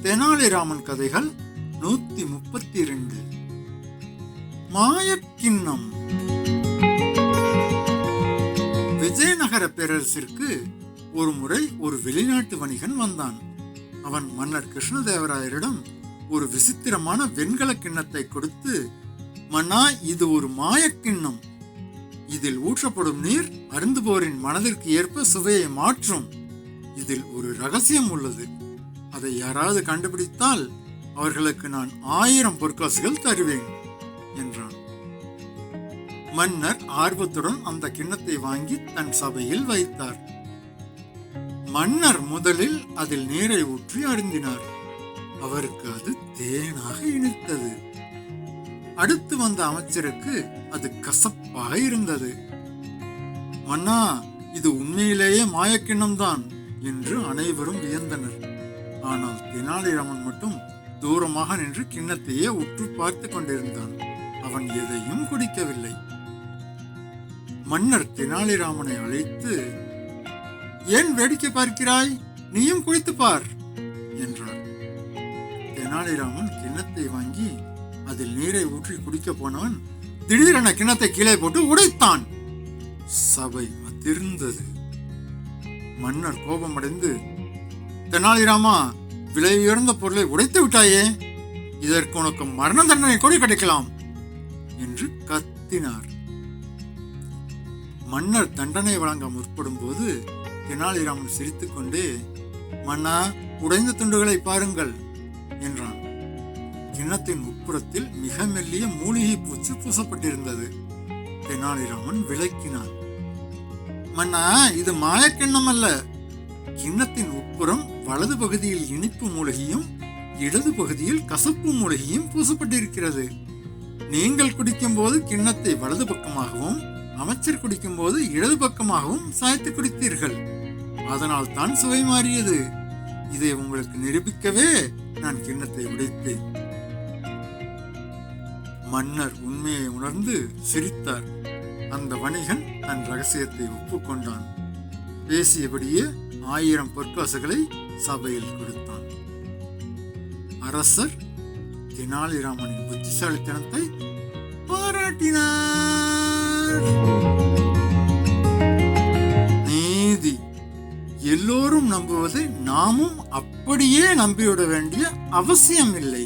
தெனாலிராமன் கதைகள் 132. மாயக்கிண்ணம். விஜயநகர பேரரசிற்கு ஒரு முறை ஒரு வெளிநாட்டு வணிகன் வந்தான். அவன் மன்னர் கிருஷ்ணதேவராயரிடம் ஒரு விசித்திரமான வெண்கல கிண்ணத்தை கொடுத்து, மன்னா, இது ஒரு மாயக்கிண்ணம். இதில் ஊற்றப்படும் நீர் அருந்துபோரின் மனதிற்கு ஏற்ப சுவையை மாற்றும். இதில் ஒரு ரகசியம் உள்ளது. அதை யாராவது கண்டுபிடித்தால் அவர்களுக்கு நான் 1000 பொற்காசுகள் தருவேன் என்றான். மன்னர் ஆர்வத்துடன் அந்த கிண்ணத்தை வாங்கி தன் சபையில் வைத்தார். மன்னர் முதலில் அதில் நீரை ஊற்றி அருந்தினார். அவருக்கு அது தேனாக இனித்தது. அடுத்து வந்த அமைச்சருக்கு அது கசப்பாக இருந்தது. மன்னா, இது உண்மையிலேயே மாயக்கிண்ணம்தான் என்று அனைவரும் வியந்தனர். ஆனால் தெனாலிராமன் மட்டும் தூரமாக நின்று கிண்ணத்தையே உற்று பார்த்து கொண்டிருந்தான். அவன் எதையும் குடிக்கவில்லை. மன்னர் தெனாலிராமனை அழைத்து, ஏன் வேடிக்கை பார்க்கிறாய்? நீயும் குடித்து பார் என்றார். தெனாலிராமன் கிண்ணத்தை வாங்கி அதில் நீரை ஊற்றி குடிக்க போனவன் திடீரென கிண்ணத்தை கீழே போட்டு உடைத்தான். சபை அதிர்ந்தது. மன்னர் கோபமடைந்து, தெனாலிராமா, விலை உயர்ந்த பொருளை உடைத்து விட்டாயே, இதற்கு உனக்கு மரண தண்டனை கூட கிடைக்கலாம் என்று கத்தினார். மன்னர் தண்டனை வழங்க முற்படும் போது தெனாலிராமன் சிரித்துக் கொண்டே, மன்னா, உடைந்த துண்டுகளை பாருங்கள் என்றான். கிண்ணத்தின் உட்புறத்தில் மிக மெல்லிய மூலிகை பூச்சி பூசப்பட்டிருந்தது. தெனாலிராமன் விளக்கினான். மன்னா, இது மாயக்கிண்ணம் அல்ல. கிண்ணத்தின் உட்புறம் வலது பகுதியில் இனிப்பு மூலிகையும் இடது பகுதியில் கசப்பு மூலிகையும் பூசப்பட்டிருக்கிறது. நீங்கள் குடிக்கும் போது கிண்ணத்தை வலது பக்கமாகவும் அமைச்சர் குடிக்கும் போது இடது பக்கமாகவும் சாய்த்து குடித்தீர்கள். அதனால் தான் சுவை மாறியது. இதை உங்களுக்கு நிரூபிக்கவே நான் கிண்ணத்தை உடைத்தேன். மன்னர் உண்மையை உணர்ந்து சிரித்தார். அந்த வணிகன் தன் ரகசியத்தை ஒப்புக்கொண்டான். பேசியபடியே 1000 பொற்காசுகளை சபையில் கொடுத்தான். அரசர் தெனாலிராமனின் புத்திசாலித்தனத்தை பாராட்டினார். நீதி. எல்லோரும் நம்புவதை நாமும் அப்படியே நம்பிவிட வேண்டிய அவசியம் இல்லை.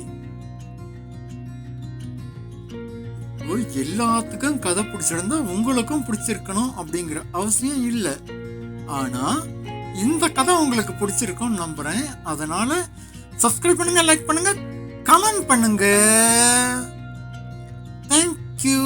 எல்லாத்துக்கும் கதை பிடிச்சிருந்தா உங்களுக்கும் பிடிச்சிருக்கணும் அப்படிங்கிற அவசியம் இல்லை. ஆனா இந்த கதை உங்களுக்கு பிடிச்சிருக்கும்னு நம்புறேன். அதனால சப்ஸ்கிரைப் பண்ணுங்க, லைக் பண்ணுங்க, கமெண்ட் பண்ணுங்க. தேங்க்யூ.